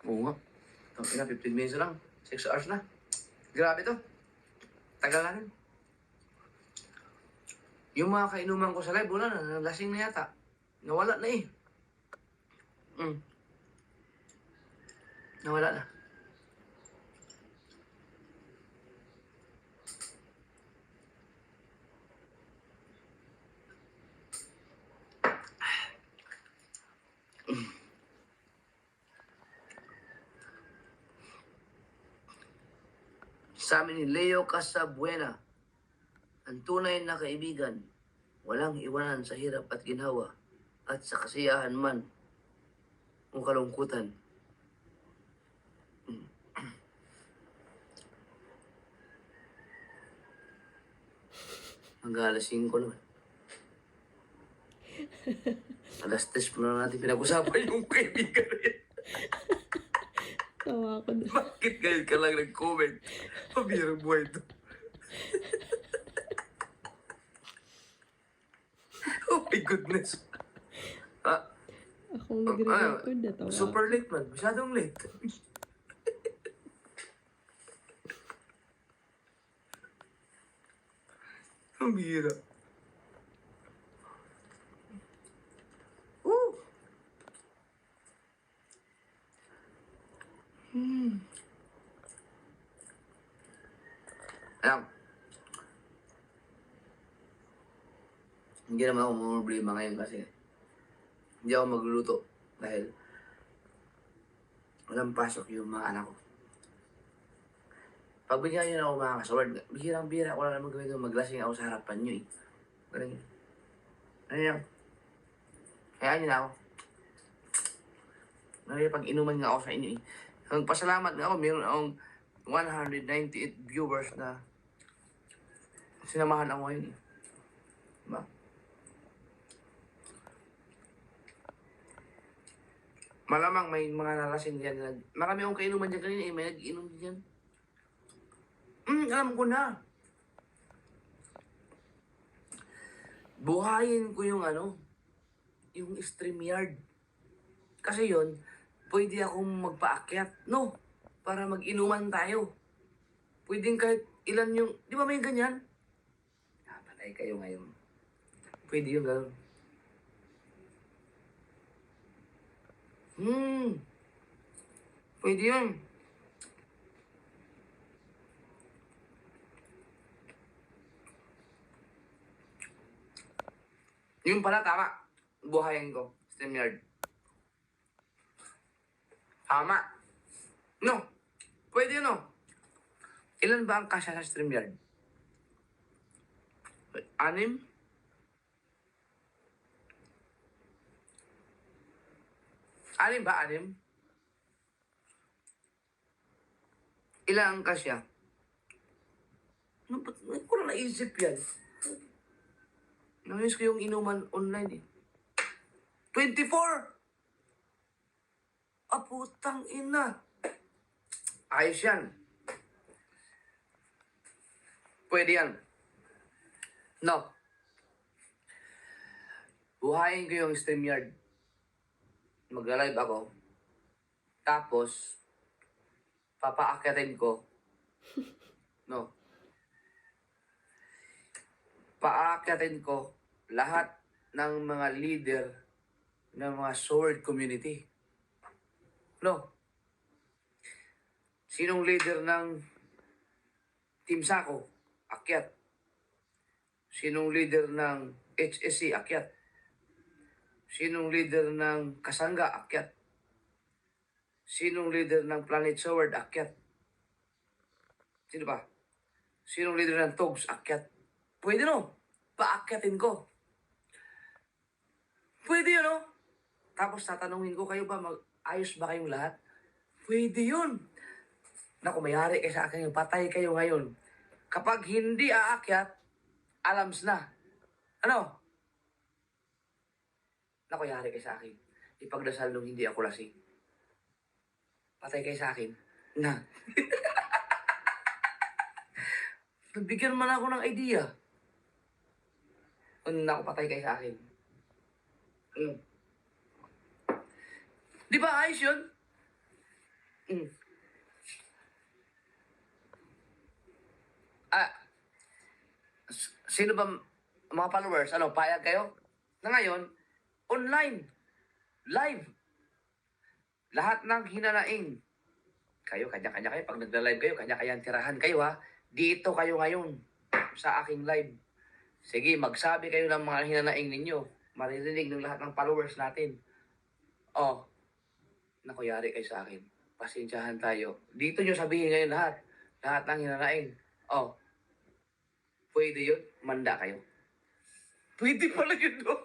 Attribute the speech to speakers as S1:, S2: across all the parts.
S1: Oo nga. Ang ina, 15 minutes na lang. 6 hours na. Grabe to. Tagal na rin. Yung mga kainuman ko sa live, wala na. Lasing na yata. Nawala na eh. Nawala na. Sa amin ni Leo Casabuena, ang tunay na kaibigan, walang iwanan sa hirap at ginhawa, at sa kasiyahan man o kalungkutan. Hanggang alas 5 naman. Alas 3 pa na natin pinag-usapan yung kaibigan rin.
S2: Tawa ko na.
S1: Bakit ngayon ka lang nag-comment? Pabirang buhay to. Oh my goodness.
S2: Akong nagre-record na tawa.
S1: Super late man. Masyadong late. Ang bihira. Alam, hindi naman ako problema ngayon kasi hindi ako magluluto dahil walang pasok yung mga anak ko. Pag bigyan nyo na ako mga kasaward, bihirang-bihira ko lang naman gawin doon, maglasing ako sa harapan nyo eh. Ganun yun. Ano yan? Kaya nyo na ako. Pag inuman nga ako sa inyo eh. Pasalamat nga ako, meron akong 198 viewers na sinamahan ako ngayon eh. Diba? Malamang may mga nalasing dyan. Marami akong kainuman dyan kanina eh. May nag-inom dyan. Alam ko na. Buhayin ko yung yung StreamYard. Kasi yon pwede akong magpaakyat. No, para mag-inuman tayo. Pwedeng kahit ilan yung, di ba may ganyan? Patay kayo ngayon. Pwede yung gano'n. Pwede yun. Yung pala, tama. Buhayin ko. StreamYard. Tama. No. Pwede yun, no. Ilan ba ang kasya sa StreamYard? 6? Anim ba? 6? Ilan ang kasya? Ano ba? Hindi ko na naisip yan. Namiss ko yung inuman online eh. 24! Putang ina. Ayos yan. Pwede yan. No. Buhayin ko yung StreamYard. Magla-live ako. Tapos, papaakyatin ko. No. Paakyatin ko lahat ng mga leader ng mga sword community. No. Sinong leader ng Team Sako? Akyat. Sinong leader ng HSC? Akyat. Sinong leader ng Kasangga? Akyat. Sinong leader ng Planet Sword? Akyat. Sino ba? Sinong leader ng Togs? Akyat. Pwede no? Paakyatin ko. Pwede yun no? Tapos tatanungin ko, kayo ba ayos ba kayong lahat? Pwede yun. Naku, mayari kayo sa akin, patay kayo ngayon. Kapag hindi aakyat, alams na. Ano? Naku, yari kayo sa akin. Ipagdasal nung hindi ako lasing. Patay kayo sa akin. Na. Nabigyan man ako ng idea. Naku, patay kayo sa akin. Di ba ayos yun? Mm. Ah, sino ba mga followers? Ano, payag kayo? Na ngayon, online, live, lahat ng hinanaing. Kayo, kanya-kanya kayo. Pag nagla-live kayo, kanya-kanya tirahan kayo ha. Dito kayo ngayon sa aking live. Sige, magsabi kayo ng mga hinanaing ninyo. Maririnig ng lahat ng followers natin. Oh, naku, yari kayo sa akin. Pasensyahan tayo. Dito nyo sabihin ngayon lahat. Lahat ng hinanaing. Oh, pwede yun? Manda kayo. Pwede pala yun, no?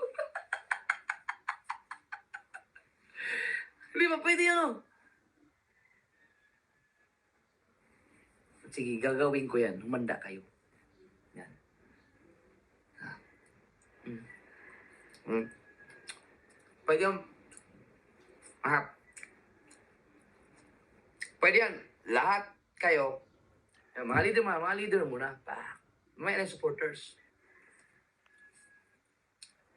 S1: Di ba pwede yun, no? Sige, gagawin ko yan. Humanda kayo. Yan. Mm. Mm. Pwede yun. Ah. Pwede yan. Lahat kayo. Mga leader muna. May ilang supporters.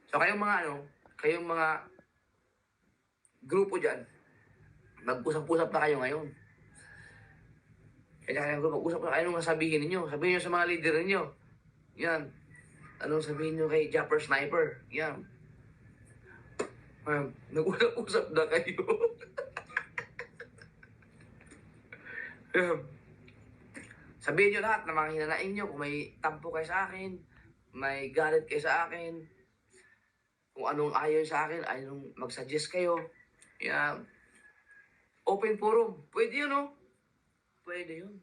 S1: So kayong mga grupo dyan, mag-usap-usap na kayo ngayon. Kaya mag-usap na kayo nung sabihin ninyo. Sabihin nyo sa mga leader ninyo. Yan. Anong sabihin nyo kay Japper Sniper? Yan. Nag-usap-usap na kayo. Yan. Sabihin nyo lahat na mga hinanain nyo kung may tampo kayo sa akin, may galit kayo sa akin, kung anong ayaw sa akin, ayaw mag-suggest kayo. Yan. Open forum. Pwede yun, no? Pwede yun.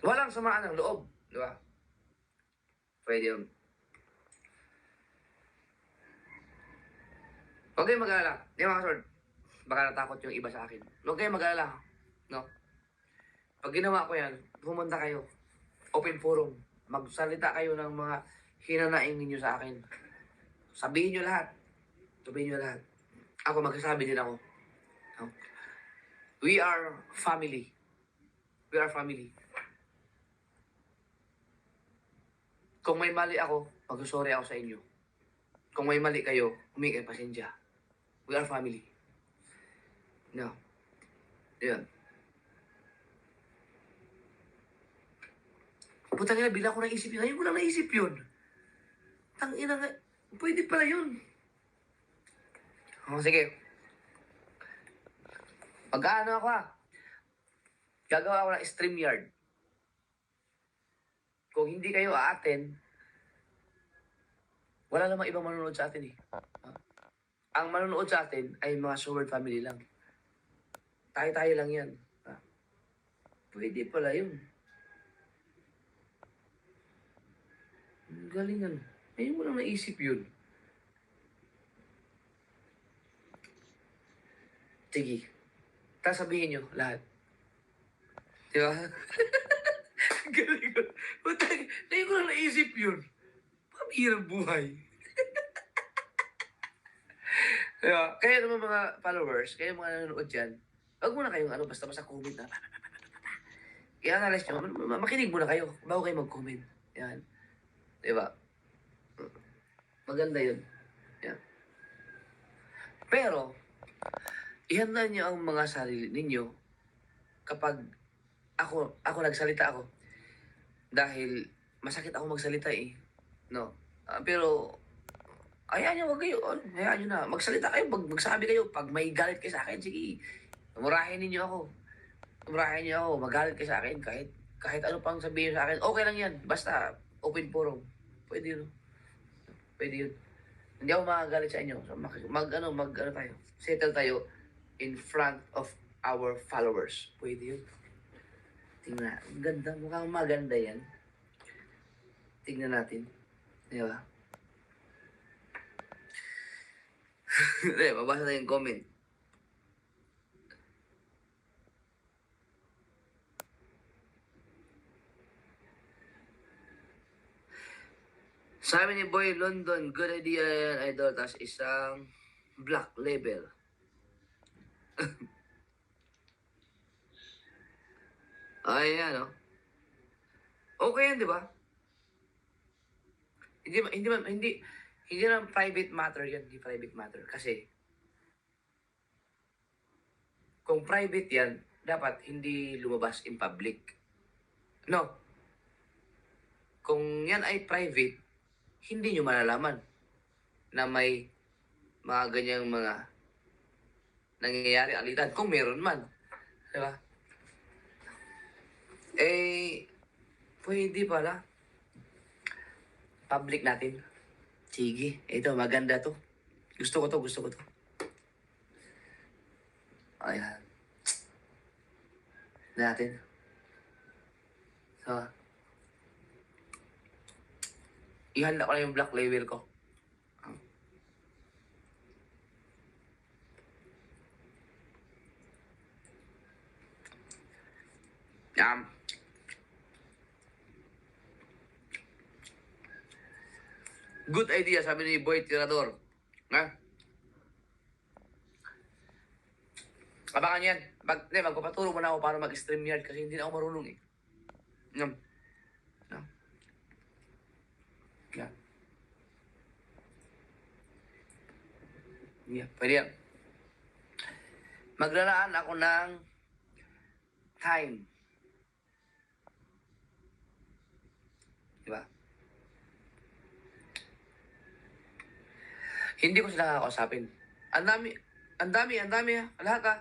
S1: Walang samaan ng loob. Di ba? Pwede yun. Huwag kayong mag-alala. Di mga sword. Baka natakot yung iba sa akin. Huwag kayong mag-alala. No? Pag ginawa ko yan, pumunta kayo. Open forum. Magsalita kayo ng mga hinanaing ninyo sa akin. Sabihin nyo lahat. Sabihin nyo lahat. Ako, magsasabi din ako. No? We are family. We are family. Kung may mali ako, mag-sorry ako sa inyo. Kung may mali kayo, humingi kayo pasensya. We are family. No. Yan. Putang ina, bila ko naisip yun. Ngayon ko lang naisip yun. Tangina nga. Pwede pala yun. Sige. Pag-ano ako gagawa ako ng StreamYard. Kung hindi kayo a-attend, wala namang ibang manonood sa atin eh. Ang manonood sa atin ay mga Sword family lang. Tayo-tayo lang yan. Pwede pala yun. Galing ano. Ngayon mo lang naisip yun. Sige. Sasabihin nyo lahat. Di ba? Galing ko. Ngayon ko lang naisip yun. Pamihirang buhay. Diba? Kaya naman mga followers, kaya mga nanonood dyan, wag muna kayong basta-basta comment na. Kaya analyze nyo, makinig muna kayo bago kayo mag-comment. Yan. Diba? Maganda yun. Yan. Pero, ihanda nyo ang mga sarili ninyo kapag ako nagsalita ako. Dahil masakit ako magsalita eh. No? Pero, hayaan nyo, wag kayo. Hayaan nyo na. Magsalita kayo, magsabi kayo. Pag may galit kayo sa akin, sige. Murahin ninyo ako. Murahin nyo ako. Magalit kayo sa akin. Kahit ano pang sabihin sa akin, okay lang yan. Basta, open forum. Pwede yun. Pwede yun. Hindi ako makagalit sa inyo. So, mag tayo. Settle tayo in front of our followers. Pwede yun. Tingnan. Ganda. Mukhang maganda yan. Tingnan natin. Di ba? Mabasa na yung comment. Sabi ni Boy London, good idea yan, idol. Tapos isang black label. Ayan, no? Okay yan, di ba? Hindi, Hindi naman private matter yan, hindi private matter. Kasi, kung private yan, dapat hindi lumabas in public. No. Kung yan ay private, hindi nyo malalaman na may mga ganyang mga nangyayari alitan. Kung meron man. Di ba? Eh, pwede pala. Public natin. Sige, ito, maganda to. Gusto ko to, gusto ko to. Ayan. Natin. So, ihanda ko na yung black label ko. Good idea, sabi ni Boy Tirador. Ha? Abangan yan. Magpapaturo mo na ako para mag-stream yard kasi hindi na ako marunong eh. Yan. Yan. Yan. Yeah, pwede yan. Maglalaan ako ng time. Diba? Hindi ko sila kakausapin. Ang dami ha. Lahat ha.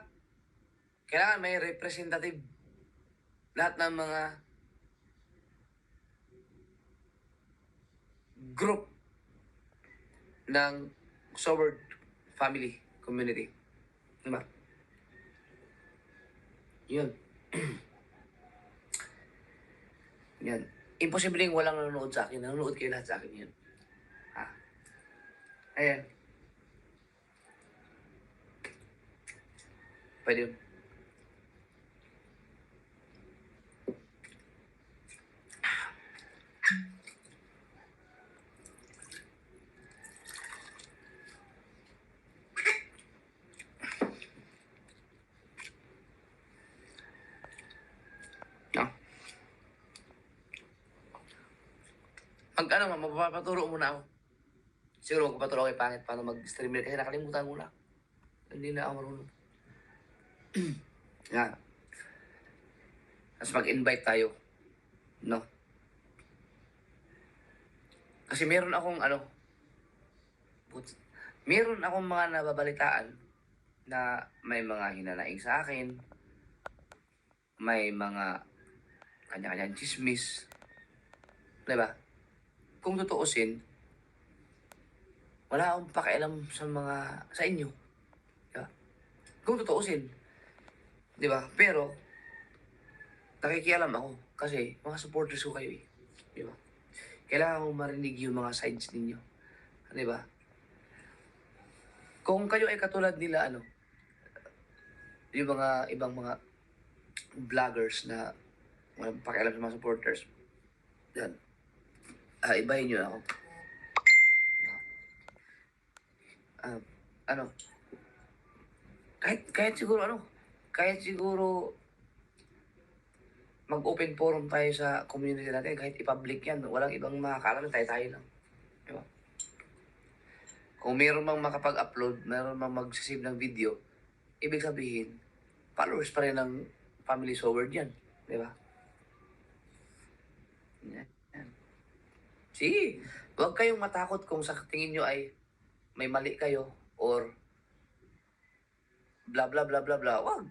S1: Kailangan may representative. Lahat ng mga group ng Sword family, community. Diba? Yun. Yan. Imposibleng walang nanonood sa akin. Nanonood kayo lahat sa akin yan. Ha? Ayan. Pwede yun. No? Mapapaturo muna ako. Siguro magpapaturo kay Pangit paano mag-streamer kasi nakalimutan ko na. Hindi na ako marunong. Yan. Tapos mag-invite tayo. No? Kasi meron akong meron akong mga nababalitaan na may mga hinanaing sa akin. May mga kanya-kanyang chismis. Diba? Kung tutuusin, wala akong pakialam sa inyo. Diba? Kung tutuusin. Diba? Pero, nakikialam ako. Kasi, mga supporters ko kayo eh. Diba? Kailangan kong marinig yung mga sides ninyo. Diba? Kung kayo ay katulad nila, yung mga ibang mga vloggers na walang pakialam sa mga supporters, yan. Ibahin nyo ako. Kahit siguro mag-open forum tayo sa community natin, kahit i-public yan, walang ibang makakaalam, tayo lang. Diba? Kung meron mang makapag-upload, meron mang mag-save ng video, ibig sabihin, followers pa rin ng Family Sword yan. Diba? Yan. Sige, huwag kayong matakot kung sa tingin nyo ay may mali kayo or bla bla bla bla bla. Wag.